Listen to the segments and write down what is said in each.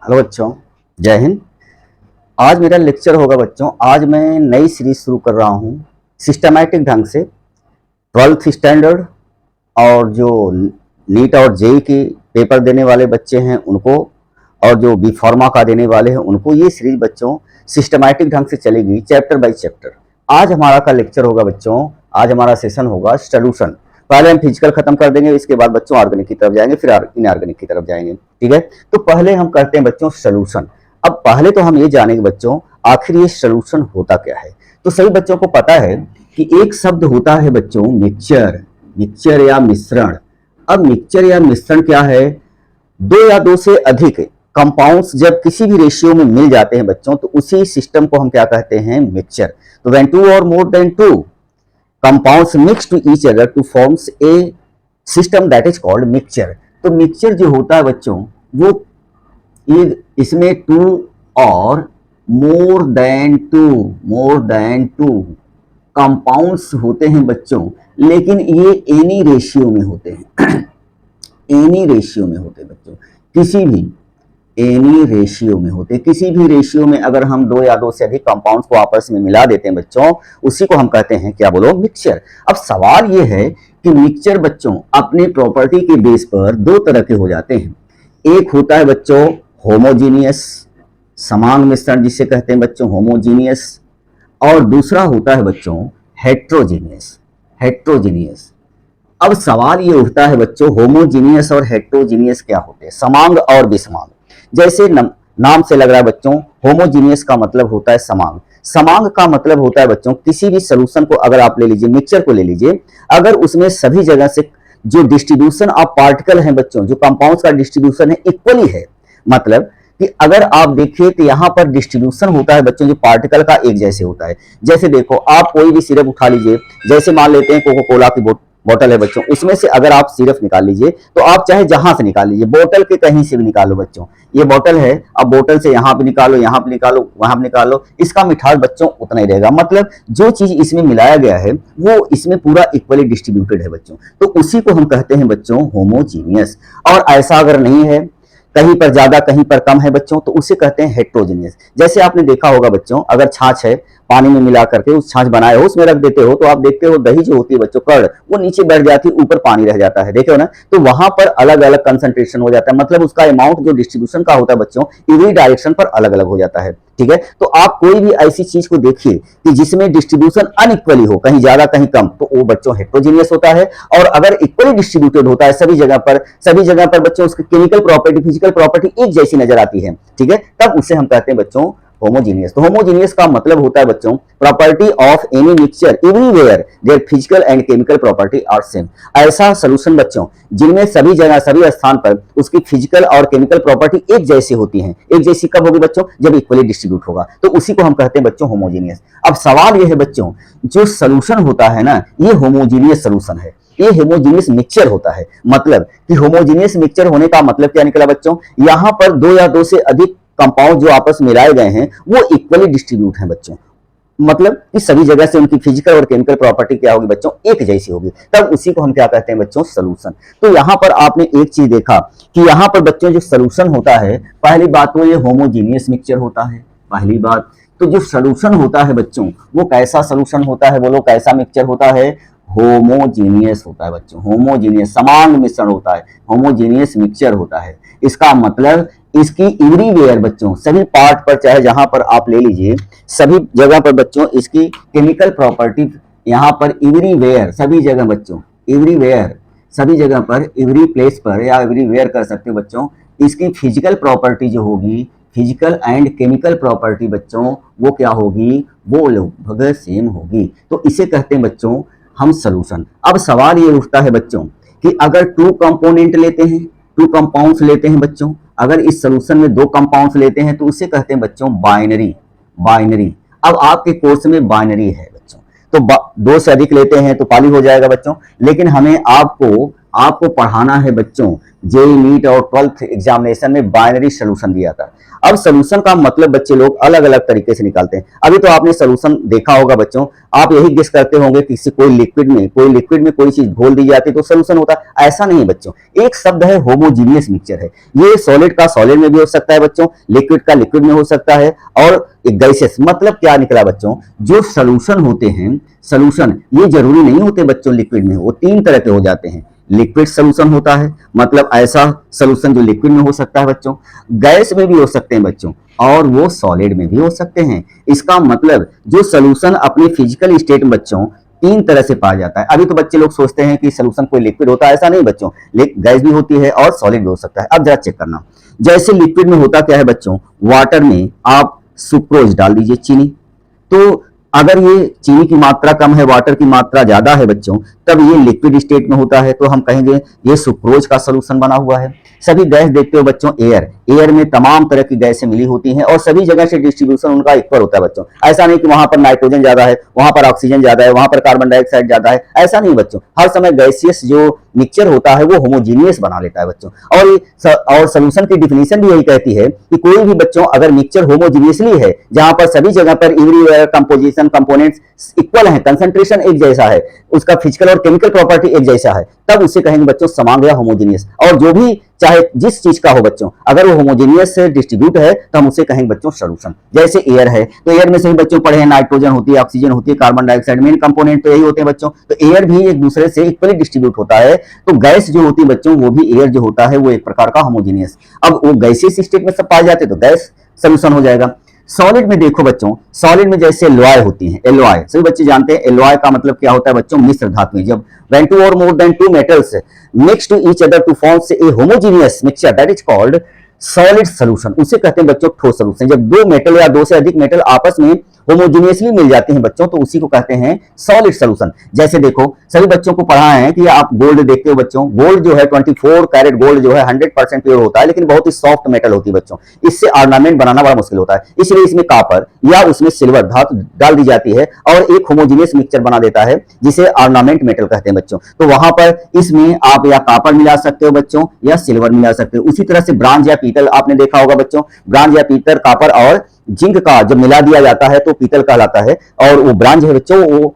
Hello बच्चों, जय हिंद। आज मेरा लेक्चर होगा बच्चों। आज मैं नई सीरीज शुरू कर रहा हूँ सिस्टमैटिक ढंग से। 12th स्टैंडर्ड और जो नीट और जेई के पेपर देने वाले बच्चे हैं उनको, और जो बी फार्मा का देने वाले हैं उनको, ये सीरीज बच्चों सिस्टमैटिक ढंग से चलेगी, चैप्टर बाय चैप्टर। आज हमारा का लेक्चर होगा बच्चों, आज हमारा सेशन होगा सोल्यूशन। पहले हम फिजिकल खत्म कर देंगे, इसके बाद बच्चों ऑर्गेनिक की तरफ जाएंगे, फिर इनऑर्गेनिक की तरफ जाएंगे। ठीक है, तो पहले हम करते हैं बच्चों सोल्यूशन। अब पहले तो हम ये जानेंगे बच्चों, आखिर ये सोल्यूशन होता क्या है। तो सभी बच्चों को पता है कि एक शब्द होता है बच्चों मिक्सचर, मिक्सचर या मिश्रण। अब मिक्सचर या मिश्रण क्या है? दो या दो से अधिक कंपाउंड्स जब किसी भी रेशियो में मिल जाते हैं बच्चों, तो उसी सिस्टम को हम क्या कहते हैं? मिक्सचर। तो व्हेन टू और more than two compounds mix to each other to forms a system that is called mixture. तो मिक्सचर जो होता है बच्चों, वो इसमें टू और मोर देन टू कंपाउंड्स होते हैं बच्चों, लेकिन ये एनी रेशियो में होते हैं। एनी रेशियो में होते बच्चों, किसी भी एनी रेशियो में होते, किसी भी रेशियो में अगर हम दो या दो से अधिक कंपाउंड्स को आपस में मिला देते हैं बच्चों, उसी को हम कहते हैं क्या? बोलो, मिक्सचर। अब सवाल ये है कि मिक्सचर बच्चों अपने प्रॉपर्टी के बेस पर दो तरह के हो जाते हैं। एक होता है बच्चों होमोजीनियस, समान मिश्रण जिसे कहते हैं बच्चों होमोजीनियस, और दूसरा होता है बच्चों हेट्रोजीनियस। हेट्रोजीनियस। अब सवाल ये उठता है बच्चों, होमोजीनियस और हेट्रोजीनियस क्या होते हैं? समांग और विसमांग। जैसे नाम से लग रहा है बच्चों, होमोजीनियस का मतलब होता है समांग। समांग का मतलब होता है बच्चों, किसी भी सोल्यूशन को अगर आप ले लीजिए, मिक्सचर को ले लीजिए, अगर उसमें सभी जगह से जो डिस्ट्रीब्यूशन ऑफ पार्टिकल है बच्चों, जो कंपाउंड्स का डिस्ट्रीब्यूशन है, इक्वली है। मतलब कि अगर आप देखिए तो यहां पर डिस्ट्रीब्यूशन होता है बच्चों जो पार्टिकल का एक जैसे होता है। जैसे देखो, आप कोई भी सिरप उठा लीजिए, जैसे मान लेते हैं कोको कोला की बोतल है बच्चों, उसमें से अगर आप सिरप निकाल लीजिए, तो आप चाहे जहां से निकाल लीजिए, बोतल के कहीं से भी निकालो बच्चों। ये बोतल है, अब बोतल से यहाँ पे निकालो, यहाँ पे निकालो, वहां पे निकालो, इसका मिठास बच्चों उतना ही रहेगा। मतलब जो चीज इसमें मिलाया गया है वो इसमें पूरा इक्वली डिस्ट्रीब्यूटेड है बच्चों, तो उसी को हम कहते हैं बच्चों होमोजीनियस। और ऐसा अगर नहीं है, कहीं पर ज्यादा कहीं पर कम है बच्चों, तो उसे कहते हैं हेट्रोजीनियस। जैसे आपने देखा होगा बच्चों, अगर छाछ है, पानी में मिला करके उस छाछ बनाए हो, उसमें रख देते हो, तो आप देखते हो दही जो होती है बच्चों, कर्ड, वो नीचे बैठ जाती है, ऊपर पानी रह जाता है, देखे हो ना। तो वहां पर अलग अलग कंसंट्रेशन हो जाता है, मतलब उसका अमाउंट जो डिस्ट्रीब्यूशन का होता है बच्चों, इसी डायरेक्शन पर अलग अलग हो जाता है। ठीक है, तो आप कोई भी ऐसी चीज को देखिए कि जिसमें डिस्ट्रीब्यूशन अनइक्वली हो, कहीं ज्यादा कहीं कम, तो वो बच्चों हेट्रोजीनियस होता है। और अगर इक्वली डिस्ट्रीब्यूटेड होता है सभी जगह पर बच्चों उसकी केमिकल प्रॉपर्टी, फिजिकल प्रॉपर्टी एक जैसी नजर आती है, ठीक है, तब उसे हम कहते हैं बच्चों होमोजीनियस। तो होमोजीनियस का मतलब होता है बच्चों property of any mixture everywhere there physical and chemical property are same. ऐसा सॉल्यूशन बच्चों जिनमें सभी जगह सभी स्थान पर उसकी फिजिकल और केमिकल प्रॉपर्टी एक जैसी होती हैं। एक जैसी कब होगी बच्चों? जब इक्वली डिस्ट्रीब्यूट होगा, तो उसी को हम कहते हैं बच्चों होमोजीनियस। अब सवाल यह है बच्चों, जो सॉल्यूशन होता है ना, ये होमोजीनियस सॉल्यूशन है, ये होमोजीनियस मिक्सचर होता है। मतलब कि होमोजीनियस मिक्सचर होने का मतलब क्या निकला बच्चों? यहां पर दो या दो से अधिक कंपाउंड जो आपस में मिलाए गए हैं वो इक्वली डिस्ट्रीब्यूट हैं बच्चों, मतलब कि सभी जगह से उनकी फिजिकल और केमिकल प्रॉपर्टी क्या होगी बच्चों? एक जैसी होगी, तब उसी को हम क्या कहते हैं बच्चों? सॉल्यूशन। तो यहां पर आपने एक चीज देखा कि यहां पर बच्चों जो सॉल्यूशन होता है, पहली बात तो ये होमोजीनियस मिक्सचर होता है, पहली बात। तो जो सॉल्यूशन होता है बच्चों, वो कैसा सॉल्यूशन होता है? बोलो, कैसा मिक्सचर होता है? होमोजीनियस होता है बच्चों, होमोजीनियस, समान मिश्रण होता है, होमोजीनियस मिक्सचर होता है। इसका मतलब इसकी एवरीवेयर बच्चों, सभी पार्ट पर, चाहे जहां पर आप ले लीजिए, सभी जगह पर बच्चों इसकी केमिकल प्रॉपर्टी, यहां पर एवरीवेयर, सभी जगह बच्चों, एवरीवेयर, सभी जगह पर, एवरी प्लेस पर या एवरीवेयर कर सकते हो बच्चों, इसकी फिजिकल प्रॉपर्टी जो होगी, फिजिकल एंड केमिकल प्रॉपर्टी बच्चों, वो क्या होगी? वो लगभग सेम होगी। तो इसे कहते हैं बच्चों हम सॉल्यूशन। अब सवाल ये उठता है बच्चों कि अगर टू कंपोनेंट लेते हैं, टू कंपाउंड्स लेते हैं बच्चों, अगर इस सॉल्यूशन में दो कंपाउंड्स लेते हैं, तो उसे कहते हैं बच्चों बाइनरी। बाइनरी। अब आपके कोर्स में बाइनरी है बच्चों, तो दो से अधिक लेते हैं तो पाली हो जाएगा बच्चों, लेकिन हमें आपको आपको पढ़ाना है बच्चों जेईई नीट और 12th एग्जामिनेशन में बाइनरी सोल्यूशन दिया था। अब सोल्यूशन का मतलब बच्चे लोग अलग अलग तरीके से निकालते हैं। अभी तो आपने सोल्यूशन देखा होगा बच्चों, आप यही गेस करते होंगे कि कोई लिक्विड में कोई चीज घोल दी जाती है तो सोल्यूशन होता है। ऐसा नहीं बच्चों, एक शब्द है होमोजीनियस मिक्सचर है। ये सॉलिड का सॉलिड में भी हो सकता है बच्चों, लिक्विड का लिक्विड में हो सकता है, और एक गैसेस मतलब क्या निकला बच्चों, जो सोल्यूशन होते हैं, सोल्यूशन ये जरूरी नहीं होते बच्चों लिक्विड में, वो तीन तरह के हो जाते हैं। लिक्विड सोल्यूशन होता है, मतलब ऐसा सोल्यूशन जो लिक्विड में हो सकता है बच्चों, गैस में भी हो सकते हैं बच्चों, और वो सॉलिड में भी हो सकते हैं। इसका मतलब जो सोल्यूशन अपने फिजिकल स्टेट में बच्चों तीन तरह से पाया जाता है। अभी तो बच्चे लोग सोचते हैं कि सोल्यूशन कोई लिक्विड होता है, ऐसा नहीं बच्चों, गैस भी होती है और सॉलिड भी हो सकता है। अब जरा चेक करना, जैसे लिक्विड में होता क्या है बच्चों, वाटर में आप सुक्रोज डाल दीजिए, चीनी, तो अगर ये चीनी की मात्रा कम है, वाटर की मात्रा ज्यादा है बच्चों, तब ये लिक्विड स्टेट में होता है, तो हम कहेंगे ये सुक्रोज का सोल्यूशन बना हुआ है। सभी गैस देखते हो बच्चों, एयर में तमाम तरह की गैसें मिली होती हैं और सभी जगह से डिस्ट्रीब्यूशन उनका इक्वल होता है बच्चों। ऐसा नहीं कि वहां पर नाइट्रोजन ज्यादा है, वहां पर ऑक्सीजन ज्यादा है, वहां पर कार्बन डाइऑक्साइड ज्यादा है, ऐसा नहीं बच्चों। हर समय गैसियस जो मिक्सचर होता है वो होमोजीनियस बना लेता है बच्चों। और सोल्यूशन की डिफिनीशन भी यही कहती है कि कोई भी बच्चों अगर मिक्सचर होमोजीनियसली है, जहां पर सभी जगह पर एवरीवेयर कंपोजिशन कंपोनेंट्स इक्वल है, कंसंट्रेशन एक जैसा है, उसका फिजिकल और केमिकल प्रॉपर्टी एक जैसा है, तब उसे कहेंगे बच्चों समान या होमोजीनियस। और जो भी चाहे जिस चीज का हो बच्चों, अगर वो होमोजीनियस से डिस्ट्रीब्यूट है तो हम उसे कहेंगे बच्चों सोल्यूशन। जैसे एयर है तो एयर में से ही बच्चों पढ़े हैं, नाइट्रोजन होती है, ऑक्सीजन होती है, कार्बन डाइऑक्साइड, मेन कंपोनेंट तो यही होते हैं बच्चों। तो एयर भी एक दूसरे से इक्वली डिस्ट्रीब्यूट होता है, तो गैस जो होती है बच्चों, वो भी एयर जो होता है वो एक प्रकार का होमोजीनियस। अब वो गैसियस स्टेट में सब पाए जाते तो गैस सोल्यूशन हो जाएगा। सॉलिड में देखो बच्चों, सॉलिड में जैसे एलॉय होती हैं, एलॉय सभी बच्चे जानते हैं, एलॉय का मतलब क्या होता है बच्चों, मिश्र धातुएं। जब when two or more than two metals mix to each other to form a homogeneous mixture that is called solid solution, उसे कहते हैं बच्चों ठोस सोल्यूशन। जब दो मेटल या दो से अधिक मेटल आपस में होमोजीनियसली मिल जाते हैं बच्चों, तो उसी को कहते हैं सॉलिड सोल्यूशन। जैसे देखो सभी बच्चों को पढ़ा है कि आप गोल्ड देखते हो बच्चों, गोल्ड जो है 24 कैरेट गोल्ड जो है 100% प्योर होता है, लेकिन बहुत ही सॉफ्ट मेटल होती है बच्चों, इससे ऑर्नामेंट बनाना बड़ा मुश्किल होता है। इसलिए इसमें कॉपर या उसमें सिल्वर धातु डाल दी जाती है और एक होमोजीनियस मिक्सचर बना देता है, जिसे ऑर्नामेंट मेटल कहते हैं बच्चों। तो वहां पर इसमें आप या कॉपर मिला सकते हो बच्चों या सिल्वर मिला सकते हो। उसी तरह से ब्रांज या पीतल आपने देखा होगा बच्चों, ब्रांज या पीतल, कॉपर और जिंक का जब मिला दिया जाता है तो पीतल कहलाता है, और वो ब्रांज है बच्चों, वो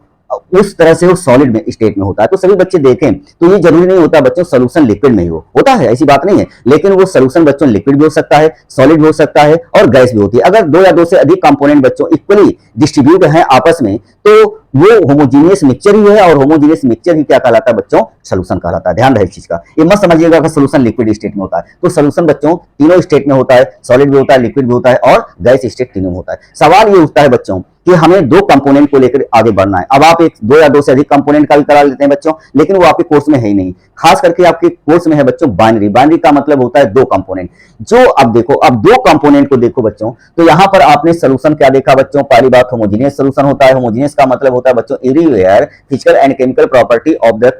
उस तरह से वो सॉलिड में स्टेट में होता है। तो सभी बच्चे देखें तो ये जरूरी नहीं होता बच्चों सोल्यूशन लिक्विड में ही होता है, ऐसी बात नहीं है, लेकिन वो सोल्यूशन बच्चों लिक्विड भी हो सकता है, सॉलिड भी हो सकता है और गैस भी होती है। अगर दो या दो से अधिक कंपोनेंट बच्चों इक्वली डिस्ट्रीब्यूट हैं आपस में, तो वो होमोजीनियस मिक्सचर ही है, और होमोजीनियस मिक्सचर ही क्या कहलाता है बच्चों, सोल्यूशन कहलाता है। ध्यान रहे इस चीज का, ये मत समझिएगा कि सोल्यूशन लिक्विड स्टेट में होता है। तो सोल्यूशन बच्चों तीनों स्टेट में होता है, सॉलिड भी होता है, लिक्विड भी होता है और गैस स्टेट तीनों में होता है। सवाल ये उठता है बच्चों कि हमें दो कंपोनेंट को लेकर आगे बढ़ना है। अब आप एक दो या दो से अधिक कंपोनेंट का भी करा लेते हैं बच्चों, लेकिन वो आपके कोर्स में है ही नहीं। खास करके आपके कोर्स में है बच्चों बाइनरी। बाइनरी का मतलब होता है दो कंपोनेंट। जो अब देखो, अब दो कंपोनेंट को देखो बच्चों, तो यहां पर आपने सोल्यूशन क्या देखा बच्चों, पहली बात होमोजीनियस सोल्यूशन होता है। होमोजीनियस का मतलब होता है बच्चों everywhere physical and chemical property of the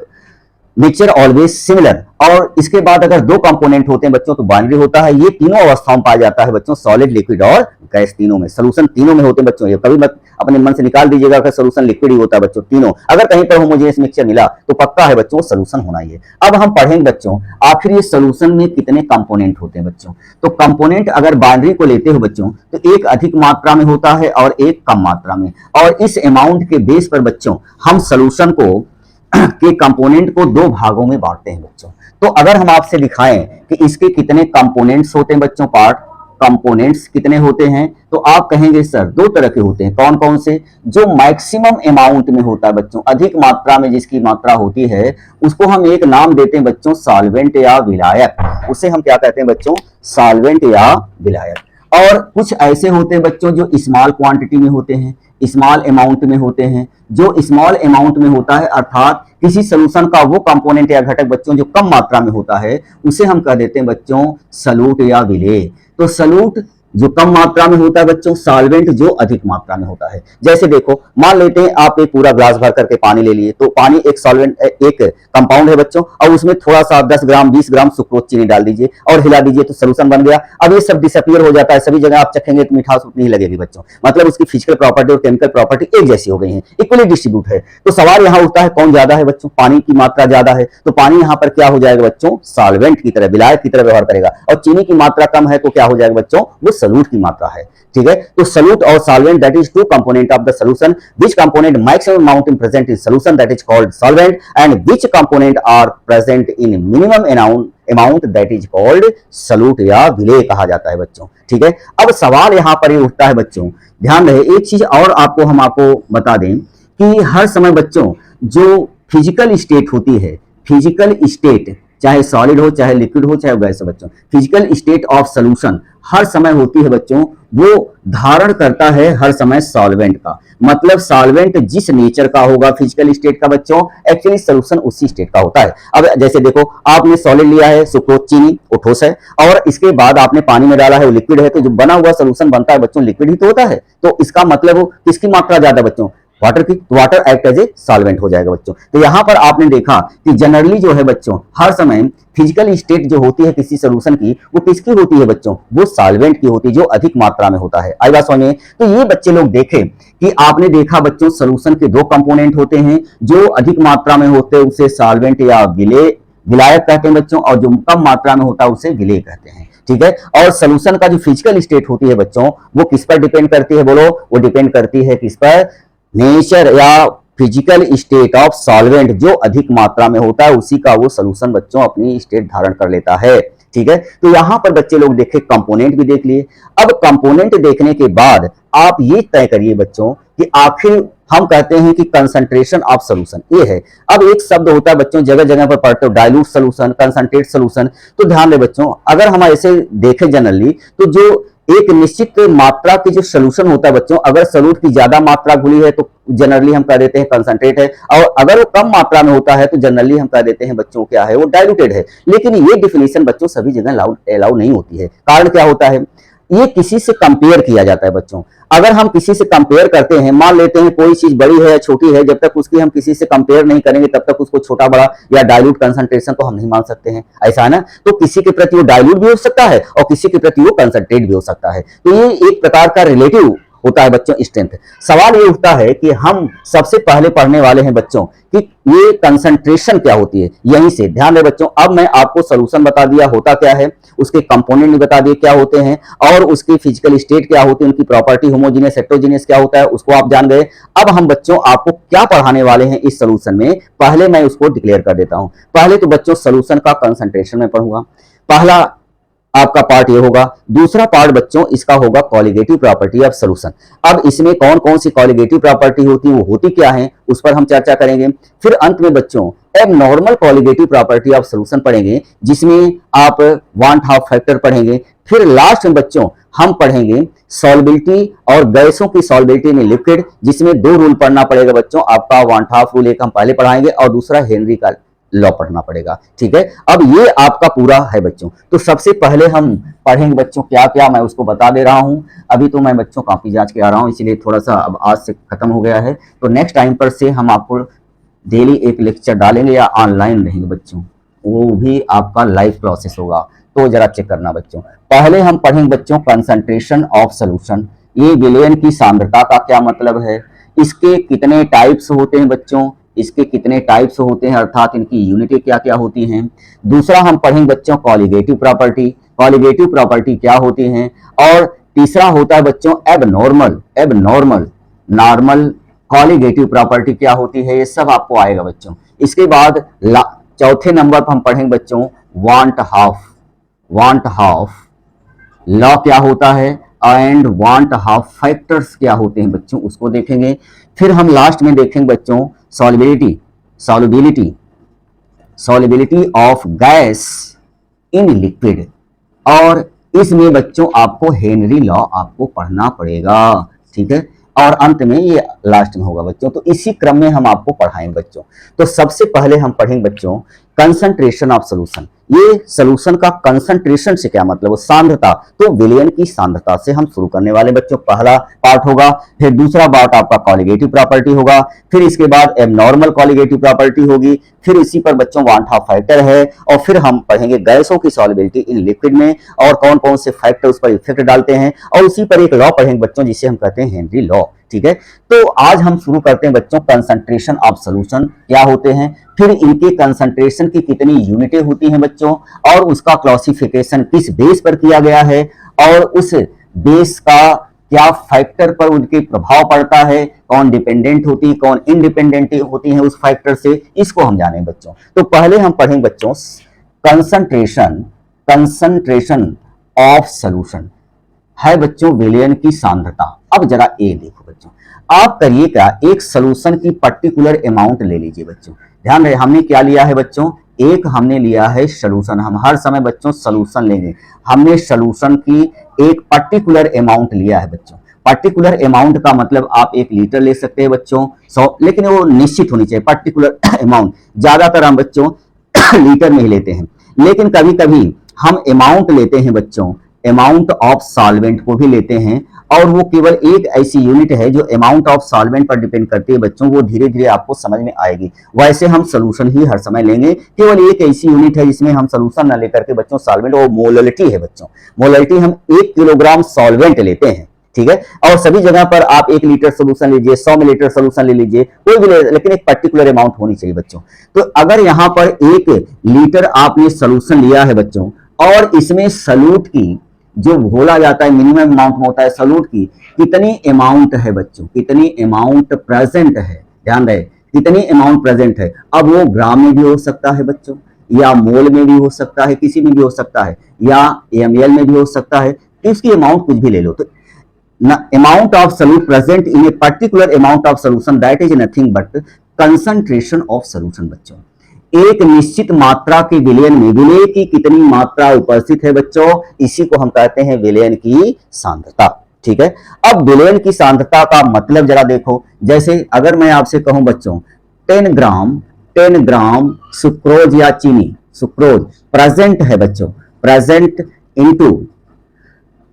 mixture always similar. और इसके बाद अगर दो कंपोनेंट होते हैं बच्चों तो बाइनरी होता है। ये तीनों अवस्थाओं में पाया जाता है बच्चों, सॉलिड, लिक्विड और गैस, तीनों में सोल्यूशन तीनों में होते हैं बच्चों। ये कभी मत अपने मन से निकाल दीजिएगा कि सोल्यूशन लिक्विड ही होता है बच्चों, तीनों। अगर कहीं पर होमोजेनियस मिक्सचर मिला तो पक्का है बच्चों सोल्यूशन होना ही है। अब हम पढ़ेंगे बच्चों आखिर ये सोल्यूशन में कितने कंपोनेंट होते हैं बच्चों। तो कंपोनेंट अगर बाइनरी को लेते हो बच्चों तो एक अधिक मात्रा में होता है और एक कम मात्रा में, और इस अमाउंट के बेस पर बच्चों हम सोल्यूशन को के कंपोनेंट को दो भागों में बांटते हैं बच्चों। तो अगर हम आपसे दिखाएं कि इसके कितने कंपोनेंट्स होते हैं बच्चों, पार्ट कंपोनेंट्स कितने होते हैं, तो आप कहेंगे सर दो तरह के होते हैं। कौन कौन से? जो मैक्सिमम अमाउंट में होता है बच्चों, अधिक मात्रा में जिसकी मात्रा होती है, उसको हम एक नाम देते हैं बच्चों सॉल्वेंट या विलायक। उसे हम क्या कहते हैं बच्चों, सॉल्वेंट या विलायक। और कुछ ऐसे होते हैं बच्चों जो स्मॉल क्वांटिटी में होते हैं, स्मॉल अमाउंट में होते हैं। जो स्मॉल अमाउंट में होता है अर्थात किसी सोल्यूशन का वो कंपोनेंट या घटक बच्चों जो कम मात्रा में होता है, उसे हम कह देते हैं बच्चों सॉल्यूट या विलेय। तो सॉल्यूट जो कम मात्रा में होता है बच्चों, सॉल्वेंट जो अधिक मात्रा में होता है। जैसे देखो, मान लेते हैं आप एक पूरा ग्लास भर करके पानी ले लिए, तो पानी एक सॉल्वेंट, एक कंपाउंड है बच्चों, और उसमें थोड़ा सा 10 ग्राम 20 ग्राम सुक्रोज चीनी डाल दीजिए और हिला दीजिए तो सोल्यूशन बन गया। अब ये सब डिसअपियर हो जाता है, सभी जगह आप चखेंगे तो मिठास उतनी ही लगेगी बच्चों, मतलब उसकी फिजिकल प्रॉपर्टी और केमिकल प्रॉपर्टी एक जैसी हो गई है, इक्वली डिस्ट्रीब्यूट है। तो सवाल यहाँ उठता है कौन ज्यादा है बच्चों, पानी की मात्रा ज्यादा है, तो पानी यहाँ पर क्या हो जाएगा बच्चों, सॉल्वेंट की तरह, विलायक की तरह व्यवहार करेगा, और चीनी की मात्रा कम है तो क्या हो जाएगा बच्चों, वो सॉल्यूट की मात्रा है। ठीक है, तो सॉल्यूट और solvent that is two component of the solution, which component maximum amount in present in solution that is called solvent, and which component are present in minimum amount that is called solute या विलेय कहा जाता है बच्चों। ठीक है, अब सवाल यहां पर ये उठता है बच्चों, ध्यान रहे एक चीज और हम आपको बता दें कि हर समय बच्चों जो फिजिकल स्टेट होती है, फिजिकल स्टेट चाहे सॉलिड हो, चाहे लिक्विड हो, चाहे गैस हो बच्चों, फिजिकल स्टेट ऑफ सॉल्यूशन हर समय होती है बच्चों, वो धारण करता है हर समय सॉल्वेंट का, मतलब सॉल्वेंट जिस नेचर का होगा फिजिकल स्टेट का बच्चों, एक्चुअली सॉल्यूशन उसी स्टेट का होता है। अब जैसे देखो, आपने सॉलिड लिया है सुक्रोज चीनी, वो ठोस है, और इसके बाद आपने पानी में डाला है, वो लिक्विड है, तो जो बना हुआ सॉल्यूशन बनता है बच्चों लिक्विड ही तो होता है। तो इसका मतलब किसकी मात्रा ज्यादा बच्चों, वाटर की, water act as a solvent हो जाएगा बच्चों। तो यहां पर आपने देखा कि जनरली जो है बच्चों हर समय फिजिकल स्टेट जो होती है किसी सॉल्यूशन की, वो किसकी होती है बच्चों, वो सॉल्वेंट की होती है जो अधिक मात्रा में होता है। आई बात समझ में? तो ये बच्चे लोग देखें कि आपने देखा बच्चों सॉल्यूशन के दो कंपोनेंट होते हैं, जो अधिक मात्रा में होते हैं उसे सॉल्वेंट या विलायक कहते हैं बच्चों, और जो कम मात्रा में होता है उसे विलेय कहते हैं। ठीक है, और सॉल्यूशन का जो फिजिकल स्टेट होती है बच्चों, वो किस पर डिपेंड करती है बोलो, वो डिपेंड करती है किस पर, नेचर या फिजिकल स्टेट ऑफ सॉल्वेंट, जो अधिक मात्रा में होता है उसी का वो सॉल्यूशन बच्चों अपनी स्टेट धारण कर लेता है। ठीक है, तो यहां पर बच्चे लोग देखे, कंपोनेंट भी देख लिए। अब कंपोनेंट देखने के बाद आप ये तय करिए बच्चों कि आखिर हम कहते हैं कि कंसंट्रेशन ऑफ सॉल्यूशन ये है। अब एक शब्द होता है बच्चों, जगह जगह पर पढ़ते हो, डाइल्यूट सॉल्यूशन, कंसंट्रेट सॉल्यूशन। तो ध्यान रहे बच्चों, अगर हम ऐसे देखें जनरली, तो जो एक निश्चित मात्रा की जो सॉल्यूशन होता है बच्चों, अगर सॉल्यूट की ज्यादा मात्रा घुली है तो जनरली हम कह देते हैं कंसंट्रेट है, और अगर वो कम मात्रा में होता है तो जनरली हम कह देते हैं बच्चों क्या है, वो डाइल्यूटेड है। लेकिन ये डिफिनेशन बच्चों सभी जगह अलाउ नहीं होती है। कारण क्या होता है, ये किसी से कंपेयर किया जाता है बच्चों। अगर हम किसी से कंपेयर करते हैं, मान लेते हैं कोई चीज बड़ी है या छोटी है, जब तक उसकी हम किसी से कंपेयर नहीं करेंगे तब तक उसको छोटा बड़ा या डाइल्यूट कंसंट्रेशन तो हम नहीं मान सकते हैं, ऐसा है ना। तो किसी के प्रति वो डाइल्यूट भी हो सकता है और किसी के प्रति वो कंसंट्रेट भी हो सकता है। तो ये एक प्रकार का रिलेटिव होता है बच्चों स्ट्रेंथ। सवाल ये उठता है कि हम सबसे पहले पढ़ने वाले हैं बच्चों कि ये कंसंट्रेशन क्या होती है। यहीं से ध्यान रहे बच्चों, अब मैं आपको सॉल्यूशन बता दिया होता क्या है, उसके कंपोनेंट भी बता दिए क्या होते हैं, और उसकी फिजिकल स्टेट क्या होती है, उनकी प्रॉपर्टी होमोजेनियस हेटेरोजेनियस क्या होता है उसको आप जान गए। अब हम बच्चों आपको क्या पढ़ाने वाले हैं इस सॉल्यूशन में, पहले मैं उसको डिक्लेयर कर देता हूं। पहले तो बच्चों सॉल्यूशन का कंसंट्रेशन में पढ़ूंगा, पहला आपका पार्ट ये होगा। दूसरा पार्ट बच्चों इसका होगा कॉलिगेटिव प्रॉपर्टी ऑफ सॉल्यूशन। अब इसमें कौन कौन सी कॉलिगेटिव प्रॉपर्टी होती है, वो होती क्या है, उस पर हम चर्चा करेंगे। फिर अंत में बच्चों abnormal colligative property of solution पढ़ेंगे, जिसमें आप वांट हाफ फैक्टर पढ़ेंगे। फिर लास्ट में बच्चों हम पढ़ेंगे सॉल्बिलिटी और गैसों की सॉल्बिलिटी में लिक्विड, जिसमें दो रूल पढ़ना पड़ेगा बच्चों आपका। वांट हाफ रूल एक हम पहले पढ़ाएंगे और दूसरा हेनरी का लॉ पढ़ना पड़ेगा। ठीक है, अब ये आपका पूरा है बच्चों। तो सबसे पहले हम पढ़ेंगे बच्चों क्या क्या, मैं उसको बता दे रहा हूं। अभी तो मैं बच्चों कॉपी जांच के आ रहा हूं, इसलिए थोड़ा सा अब आज से खत्म हो गया है। तो नेक्स्ट टाइम पर से हम आपको डेली एक लेक्चर डालेंगे या ऑनलाइन रहेंगे बच्चों, वो भी आपका लाइव प्रोसेस होगा, तो जरा चेक करना बच्चों। पहले हम पढ़ेंगे बच्चों कंसंट्रेशन ऑफ सॉल्यूशन। ये विलयन की सांद्रता का क्या मतलब है, इसके कितने टाइप्स होते हैं बच्चों, इसके कितने टाइप्स होते हैं, अर्थात इनकी यूनिटें क्या क्या होती हैं। दूसरा हम पढ़ेंगे बच्चों कॉलिगेटिव प्रॉपर्टी, कॉलिगेटिव प्रॉपर्टी क्या होती हैं। और तीसरा होता है बच्चों एबनॉर्मल नॉर्मल कॉलिगेटिव प्रॉपर्टी क्या होती है, ये सब आपको आएगा बच्चों। इसके बाद चौथे नंबर पर हम पढ़ेंगे बच्चों वांट हाफ लॉ क्या होता है, एंड वांट हाफ फैक्टर्स क्या होते हैं बच्चों, उसको देखेंगे। फिर हम लास्ट में देखेंगे बच्चों solubility of gas in liquid, और इसमें बच्चों आपको हेनरी लॉ आपको पढ़ना पड़ेगा। ठीक है, और अंत में ये लास्ट में होगा बच्चों। तो इसी क्रम में हम आपको पढ़ाएंगे बच्चों। तो सबसे पहले हम पढ़ेंगे बच्चों कंसंट्रेशन ऑफ सोल्यूशन, ये सोल्यूशन का कंसंट्रेशन से क्या मतलब, सांद्रता, तो विलयन की सांद्रता से हम शुरू करने वाले बच्चों। पहला पार्ट होगा, फिर दूसरा पार्ट आपका कॉलिगेटिव प्रॉपर्टी होगा, फिर इसके बाद एबनॉर्मल कॉलिगेटिव प्रॉपर्टी होगी, फिर इसी पर बच्चों वांट ऑफ फैक्टर है, और फिर हम पढ़ेंगे गैसों की सॉल्युबिलिटी इन लिक्विड में और कौन कौन से फैक्टर उस पर इफेक्ट डालते हैं, और उसी पर एक लॉ पढ़ेंगे बच्चों जिसे हम कहते हैं हेनरी लॉ। ठीक है, तो आज हम शुरू करते हैं बच्चों कंसंट्रेशन ऑफ सॉल्यूशन क्या होते हैं, फिर इनके कंसंट्रेशन की कितनी यूनिटें होती हैं बच्चों, और उसका क्लासिफिकेशन किस बेस पर किया गया है, और उस बेस का क्या फैक्टर पर उनके प्रभाव पड़ता है, कौन डिपेंडेंट होती है कौन इंडिपेंडेंट होती है उस फैक्टर से, इसको हम जाने बच्चों। तो पहले हम पढ़ेंगे बच्चों कंसंट्रेशन ऑफ सॉल्यूशन है बच्चों विलयन की सांद्रता। अब जरा ए देखो बच्चों, आप करिए क्या, एक सॉल्यूशन की पर्टिकुलर अमाउंट ले लीजिए बच्चों। ध्यान रहे हमने क्या लिया है बच्चों, एक हमने लिया है सॉल्यूशन, हम हर समय बच्चों सॉल्यूशन लेंगे। हमने सॉल्यूशन की एक पर्टिकुलर अमाउंट लिया है बच्चों। पर्टिकुलर अमाउंट का मतलब आप 1 लीटर ले सकते हैं बच्चों, 100, लेकिन वो निश्चित होनी चाहिए पर्टिकुलर अमाउंट। ज्यादातर हम बच्चों लीटर में ही लेते हैं, लेकिन कभी कभी हम अमाउंट लेते हैं बच्चों, अमाउंट ऑफ सॉल्वेंट को भी लेते हैं, और वो केवल एक ऐसी यूनिट है जो अमाउंट ऑफ सॉल्वेंट पर डिपेंड करती है बच्चों, वो धीरे धीरे आपको समझ में आएगी। वैसे हम सॉल्यूशन ही हर समय लेंगे, केवल एक ऐसी यूनिट है जिसमें हम सॉल्यूशन ना लेकर के बच्चों सॉल्वेंट, वो मोलरिटी है बच्चों। मोलरिटी हम 1 किलोग्राम सॉल्वेंट लेते हैं, ठीक है, और सभी जगह पर आप 1 लीटर सोल्यूशन लीजिए, 100 मिलीलीटर सोल्यूशन ले लीजिए, कोई भी ले, लेकिन एक पर्टिकुलर अमाउंट होनी चाहिए बच्चों। तो अगर यहाँ पर 1 लीटर आपने सोल्यूशन लिया है बच्चों, और इसमें सॉल्यूट की जो घोला जाता है मिनिमम अमाउंट में होता है सॉल्यूट की, कितनी अमाउंट है बच्चों, कितनी अमाउंट प्रेजेंट है, ध्यान रहे कितनी अमाउंट प्रेजेंट है। अब वो ग्राम में भी हो सकता है बच्चों, या मोल में भी हो सकता है, किसी में भी हो सकता है, या ml में भी हो सकता है, तो इसकी अमाउंट कुछ भी ले लो। तो amount of solute present in a particular amount of solution that is nothing but concentration of solution बच्चों। एक निश्चित मात्रा के विलयन में विलय की कितनी मात्रा उपस्थित है बच्चों, इसी को हम कहते हैं विलयन की सांद्रता। ठीक है, अब विलयन की सांद्रता का मतलब जरा देखो, जैसे अगर मैं आपसे कहूं बच्चों 10 ग्राम सुक्रोज या चीनी, सुक्रोज प्रेजेंट है बच्चों, प्रेजेंट इनटू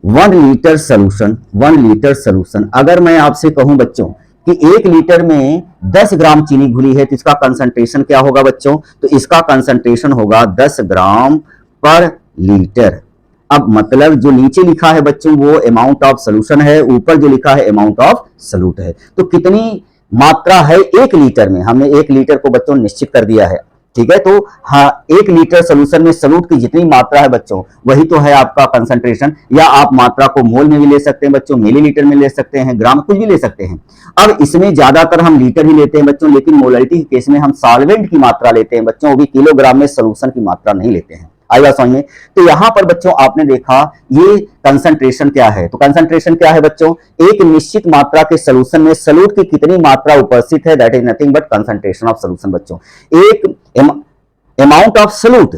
1 लीटर सोल्यूशन। अगर मैं आपसे कहूं बच्चों कि 1 लीटर में 10 ग्राम चीनी घुली है, तो इसका कंसंट्रेशन क्या होगा बच्चों, तो इसका कंसंट्रेशन होगा 10 ग्राम पर लीटर। अब मतलब जो नीचे लिखा है बच्चों वो अमाउंट ऑफ सोल्यूशन है, ऊपर जो लिखा है अमाउंट ऑफ सॉल्यूट है। तो कितनी मात्रा है 1 लीटर में, हमने 1 लीटर को बच्चों निश्चित कर दिया है। ठीक है, तो हाँ 1 लीटर सोल्यूशन में सॉल्यूट की जितनी मात्रा है बच्चों वही तो है आपका कंसंट्रेशन, या आप मात्रा को मोल में भी ले सकते हैं बच्चों, मिलीलीटर में ले सकते हैं, ग्राम कुछ भी ले सकते हैं। अब इसमें ज्यादातर हम लीटर ही लेते हैं बच्चों, लेकिन मोलरिटी के केस में हम सॉल्वेंट की मात्रा लेते हैं बच्चों, वो भी किलोग्राम में सोल्यूशन की मात्रा नहीं लेते हैं। आइए समझ में, तो यहां पर बच्चों आपने देखा ये कंसंट्रेशन क्या है, तो कंसंट्रेशन क्या है बच्चों, एक निश्चित मात्रा के सॉल्यूशन में सॉल्यूट की कितनी मात्रा उपस्थित है, that is nothing but concentration of solution बच्चों। एक amount of solute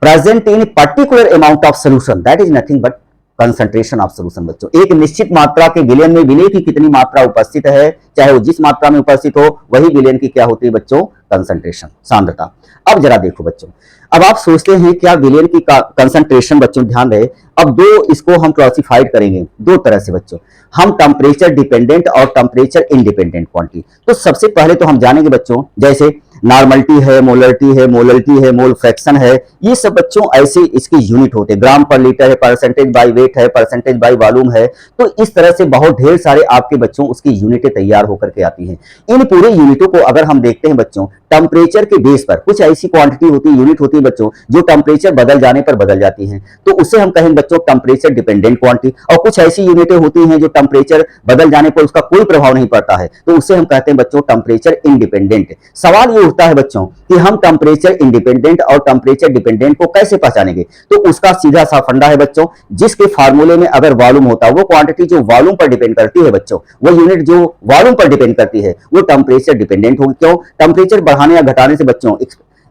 present in particular amount of solution that is nothing but concentration of solution बच्चों। एक निश्चित मात्रा के विलयन में विलय की कितनी मात्रा उपस्थित है, चाहे वो जिस मात्रा में उपस्थित हो वही विलयन की क्या होती है बच्चों, कंसंट्रेशन, सांद्रता। अब जरा देखो बच्चों, अब आप सोचते हैं क्या विलयन की कंसंट्रेशन बच्चों, ध्यान रहे अब दो इसको हम क्लासिफाइड करेंगे 2 तरह से बच्चों, हम टेम्परेचर डिपेंडेंट और टेम्परेचर इंडिपेंडेंट क्वांटिटी। तो सबसे पहले तो हम जानेंगे बच्चों, जैसे नॉर्मलिटी है, मोलरिटी है, मोल फ्रैक्शन है, ये सब बच्चों ऐसे इसके यूनिट होते हैं, ग्राम पर लीटर है, परसेंटेज बाय वेट है, परसेंटेज बाय वॉल्यूम है। तो इस तरह से बहुत ढेर सारे आपके बच्चों उसकी यूनिटें तैयार होकर के आती हैं। इन पूरे यूनिटों को अगर हम देखते हैं बच्चों टेम्परेचर के बेस पर, कुछ ऐसी क्वांटिटी होती है, यूनिट होती है बच्चों जो टेम्परेचर बदल जाने पर बदल जाती हैं, तो उसे हम कहेंगे बच्चों टेम्परेचर डिपेंडेंट क्वांटिटी। और कुछ ऐसी यूनिटें होती हैं जो टेम्परेचर बदल जाने पर उसका कोई प्रभाव नहीं पड़ता है, तो उसे हम कहते हैं बच्चों टेम्परेचर इंडिपेंडेंट। सवाल ये उठता है बच्चों कि हम टेम्परेचर इंडिपेंडेंट और टेम्परेचर डिपेंडेंट को कैसे पहचानेंगे, तो उसका सीधा सा फंडा है बच्चों, जिसके फार्मूले में अगर वॉल्यूम होता है, वो क्वांटिटी जो वॉल्यूम पर डिपेंड करती है बच्चों, वो यूनिट जो वॉल्यूम पर डिपेंड करती है वो टेम्परेचर डिपेंडेंट होगी। क्यों, टेम्परेचर बढ़ाने या घटाने से बच्चों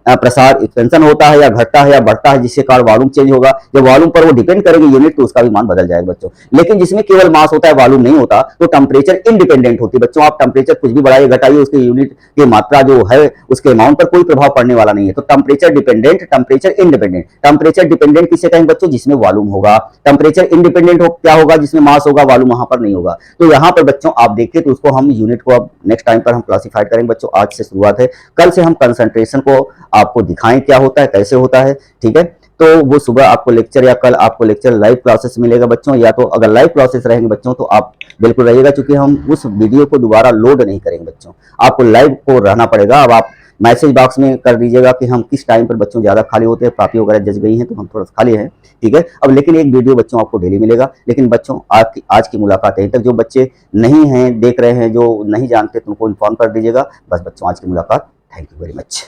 प्रसार एक्सपेंशन होता है या घटता है या बढ़ता है, जिससे कारण वॉल्यूम चेंज होगा। जब वॉल्यूम पर वो डिपेंड करेगी यूनिट, तो उसका भी मान बदल जाएगा बच्चों। लेकिन जिसमें केवल मास होता है, वॉल्यूम नहीं होता, तो टेम्परेचर इंडिपेंडेंट होती है बच्चों। आप टेम्परेचर कुछ भी बढ़ाइए घटाइए, उसके यूनिट की मात्रा जो है उसके अमाउंट पर कोई प्रभाव पड़ने वाला नहीं है। तो temperature dependent, temperature independent. Temperature dependent किसे कहेंगे बच्चों? जिसमें वॉल्यूम होगा। टेम्परेचर इंडिपेंडेंट हो क्या होगा? जिसमें मास होगा, वॉल्यूम वहां पर नहीं होगा। तो यहाँ पर बच्चों आप देखिए, तो उसको हम यूनिट को अब नेक्स्ट टाइम पर हम क्लासिफाइड करेंगे बच्चों। आज से शुरुआत है, कल से हम कंसंट्रेशन को आपको दिखाएं क्या होता है, कैसे होता है, ठीक है। तो वो सुबह आपको लेक्चर या कल आपको लेक्चर लाइव क्लासेस मिलेगा बच्चों, या तो अगर लाइव क्लासेस रहेंगे बच्चों तो आप बिल्कुल रहिएगा, क्योंकि हम उस वीडियो को दोबारा लोड नहीं करेंगे बच्चों, आपको लाइव को रहना पड़ेगा। अब आप मैसेज बॉक्स में कर दीजिएगा कि हम किस टाइम पर बच्चों ज़्यादा खाली होते हैं, कॉपी वगैरह जज गई हैं तो हम थोड़ा खाली हैं, ठीक है। अब लेकिन एक वीडियो बच्चों आपको डेली मिलेगा। लेकिन बच्चों आज की मुलाकात यहीं तक। जो बच्चे नहीं हैं, देख रहे हैं, जो नहीं जानते, तो उनको इन्फॉर्म कर दीजिएगा। बस बच्चों, आज की मुलाकात। Thank you very much.